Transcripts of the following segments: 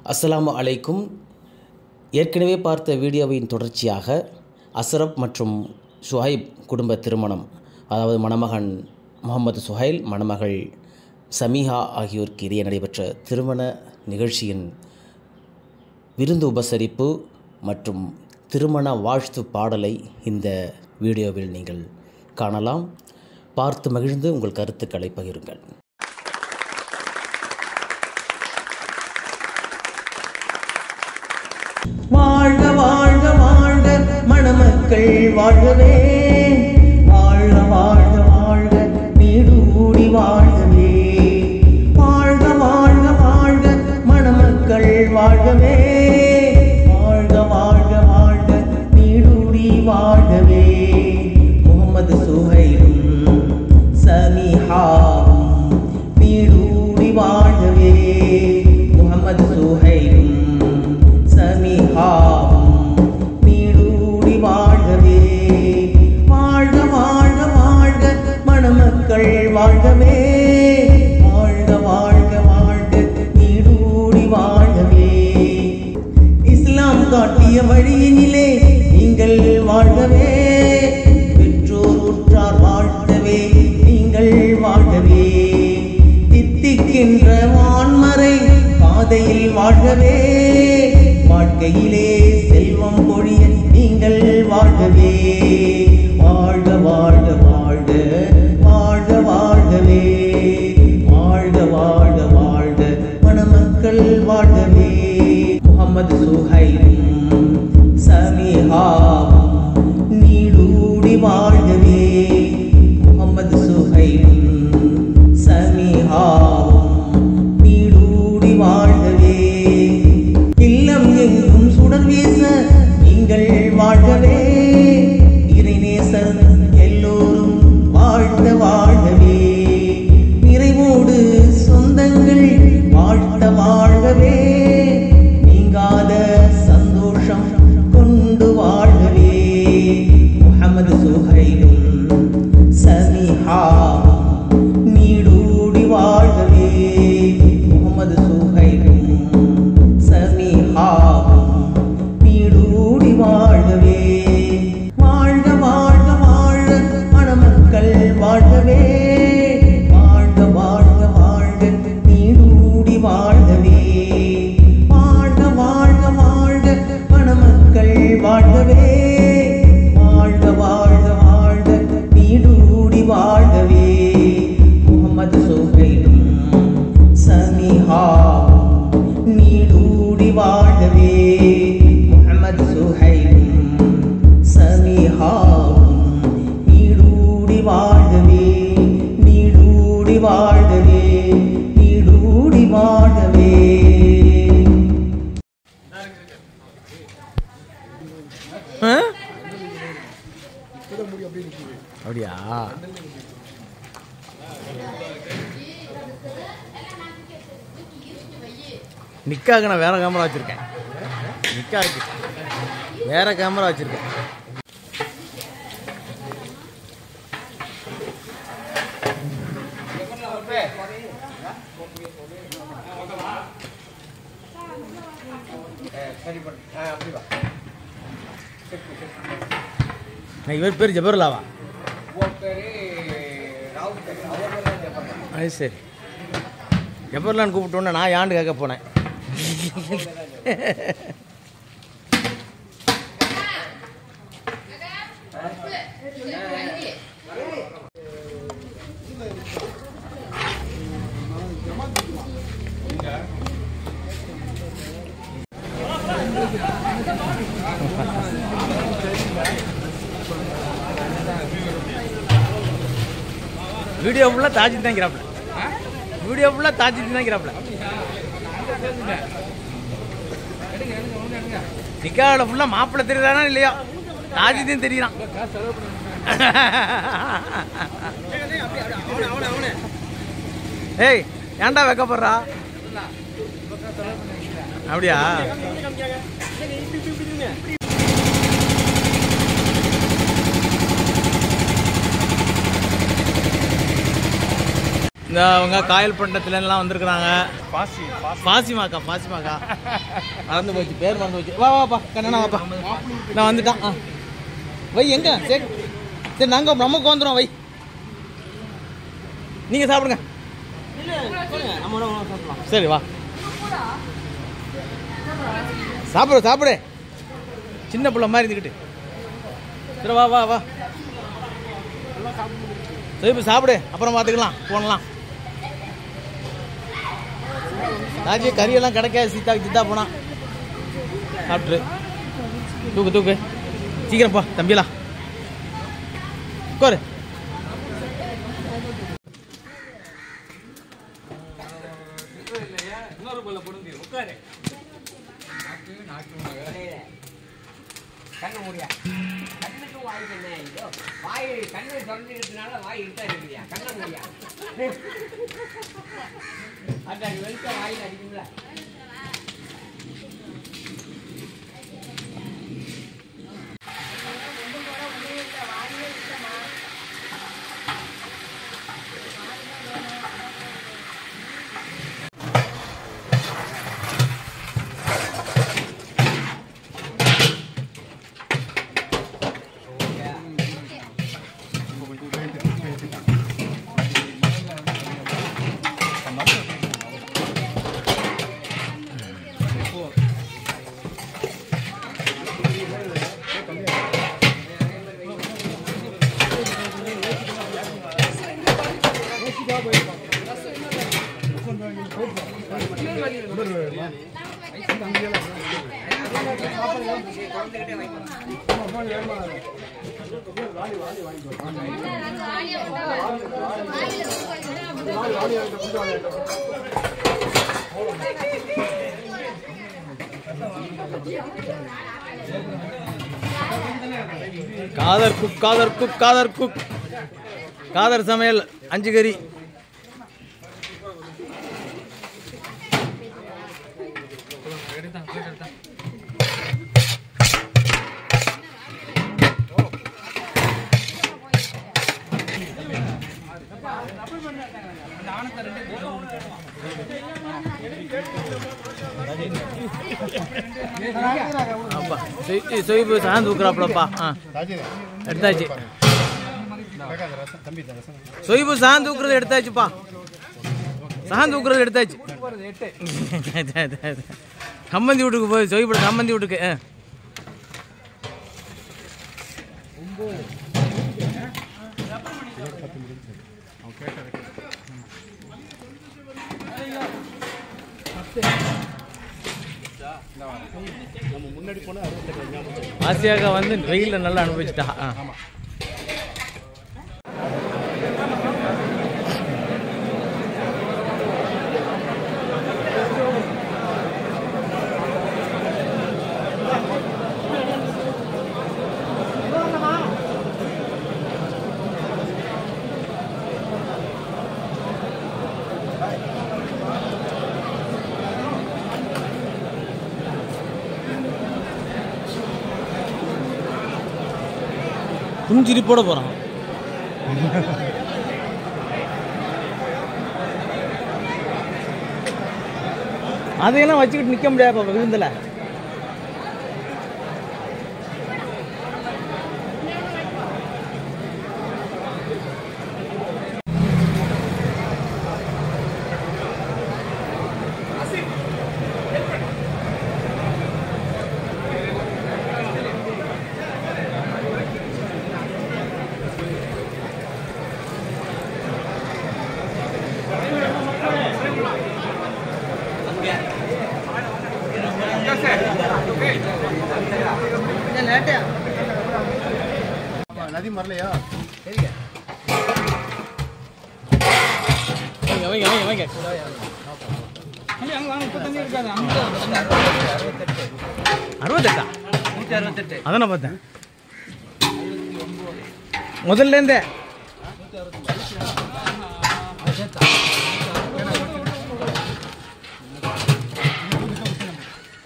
அஸ்ஸலாமு அலைக்கும். ஏற்கனவே பார்த்த வீடியோவின் தொடர்ச்சியாக அஸ்ரப் மற்றும் சுஹைப் குடும்ப திருமணம், அதாவது மணமகன் முகமது சுஹைல், மணமகள் சமீஹா ஆகியோருக்கு இடையே நடைபெற்ற திருமண நிகழ்ச்சியின் விருந்து உபசரிப்பு மற்றும் திருமண வாழ்த்து பாடலை இந்த வீடியோவில் நீங்கள் காணலாம். பார்த்து மகிழ்ந்து உங்கள் கருத்துக்களை பகிருங்கள். வாழ்க வாழ்க வாழ்க மணமக்கள் வாழ்கவே, வாழ்க வாழ்க வாழ்க நீடூடி வாழ்கவே, வாழ்க வாழ்க வாழ்க மணமக்கள் வாழ்கவே, வாழ்க வாழ்க வாழ்க நீடூடி வாழ்கவே. முகமது சுஹைலும் சமீஹாவும் நீடூடி வாழ்கவே, முகமது சுஹைலும் சமீஹாவும் நீடூடி வாழ்கவே, வாழ்க வாழ்க வாழ்க மணமக்கள் வாழ்கவே, வாழ்க வாழ்க வாழ்க நீடூடி வாழ்கவே. இஸ்லாம் காட்டிய வழியினிலே நீங்கள் வாழ்கவே, பெற்றோர் உற்றார் வாழ்த்தவே நீங்கள் வாழ்கவே, தித்திக்கின்ற வான்மறை பாதையில் வாழ்கவே, வாழ்க்கையிலே செல்வம் பொழிய நீங்கள் வாழ்கவே, வாழ்க வாழ்க வாழ்க வாழ்க வாழ்கவே, வாழ்க வாழ்க வாழ்க மணமக்கள் வாழ்கவே. முகமது சுஹைலும் சமீஹாவும் நீடூடி வாழ்கவே, முகமது சுஹைலும் சமீஹாவும் நீடூடி வாழ்கவே, இல்லம் எங்கும் சுடர் வீச நீங்கள் வாழ்கவே, இறைநேசர் எல்லோரும் வாழ்த்த வாழ்கவே, நிறைவோடு சொந்தங்கள் வாழ்த்த வாழ்கவே, நீங்காத சந்தோஷம் கொண்டு வாழ்கவே. முகமது சுஹைலும் சமீஹாவும் நீடூடி வாழ்கவே, முகமது சுஹைலும் சமீஹாவும் நீடூடி வாழ்கவே, வாழ்க வாழ்க வாழ்க மணமக்கள் வாழ்கவே, வாழ்க வாழ்க வாழ்க நீடூடி வாழ்கவே, வாழ்க வாழ்க வாழ்க மணமக்கள் வாழ்கவே, வாழ்க வாழ்க வாழ்க நீடூடி வாழ்கவே. முகமது சுஹைலும் சமீஹாவும் நீடூடி வாழ்கவே, முகமது சுஹைலும் சமீஹாவும் நீடூடி வாழ்கவே, நீடூடி வாழ்கவே, நீடூடி வாழ்கவே. அப்படியா? நிக்காக நான் வேற கேமரா வச்சிருக்கேன். நிக்காக்கு வேற கேமரா வச்சிருக்கேன். இவர் பேர் ஜபர்லாவா? அது சரி, ஜபர்லான்னு கூப்பிட்டோன்னே நான் யாண்டு கேட்க போனேன். வீடியோ ஃபுல்லாக தாஜித் தான் கிராப்ல, வீடியோ ஃபுல்லாக தாஜித் தான் கிராப்ல. நிக்காவில் ஃபுல்லாக மாப்பிள்ளை தெரியுறானா இல்லையா, தாஜித்தையும் தெரியுறான். ஏய் ஏன்டா வைக்கப்படுறா? அப்படியா? இந்த அவங்க காயல் பண்டத்துலலாம் வந்திருக்கிறாங்க. பாசிமாக்கா மறந்து போச்சு, பேர் மறந்து போச்சு. வாப்பா கண்ணா வாப்பா, நான் வந்துட்டான். வை எங்க சரி சரி, நாங்கள் நமக்கு வந்துடும். வை நீங்கள் சாப்பிடுங்க. சரி வா சாப்பிடு, சின்ன பிள்ளை மாதிரி இருந்துக்கிட்டு. சரி வா சரி இப்போ சாப்பிடு, அப்புறம் பார்த்துக்கலாம் போனலாம். ராஜி கறியெல்லாம் கிடைக்காது, சித்தா போனா சாப்பிட்ரு. தூக்கு சீக்கிரம்ப்பா தம்பிலாம் உட்காரு. கண்ணு முடியா கண்ணுக்கு வாய்க்கு என்ன இதோ வாய் கண்ணு திறந்துக்கிறதுனால வாய் இருட்டா இருக்குதியா கண்ண முடியா அது வெளிச்ச வாயில் அடிக்கும்ல. காதர் குக் காதர் சமையல் 5 கறி. சொய்பு சாந்து தூக்குறாப்லப்பா. எடுத்தாச்சு சொய்பு சாந்து தூக்குறது எடுத்தாச்சுப்பா. சாந்து தூக்குறது எடுத்தாச்சு. சம்மந்தி வீட்டுக்கு போய் சொய்பு சம்மந்தி வீட்டுக்கு. ஆசியாக்கா வந்து வெயிலில் நல்லா அனுபவிச்சுட்டா. புஞ்சிரி போட போகிறான். அதையெல்லாம் வச்சுக்கிட்டு நிற்க முடியாது விருந்தில். நதி மரலையா அதான பார்த்தேன் முதல்ல இருந்தே.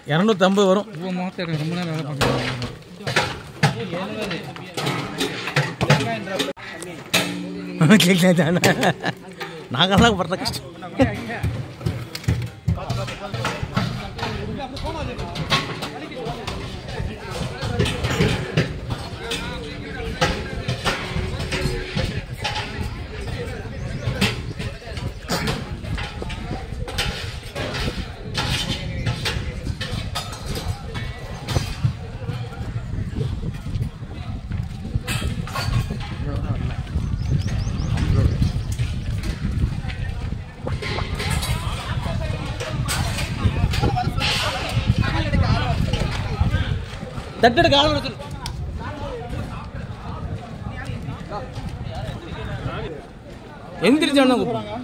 $250 வரும். ரொம்ப நேரம் வேலை பார்க்குறேன். நாங்கெல்லாம் படுற கஷ்டம். தட்டெடுக்க ஆள் சொல்லு. எந்திரிச்சோன்னா கூப்பிடுறாங்க.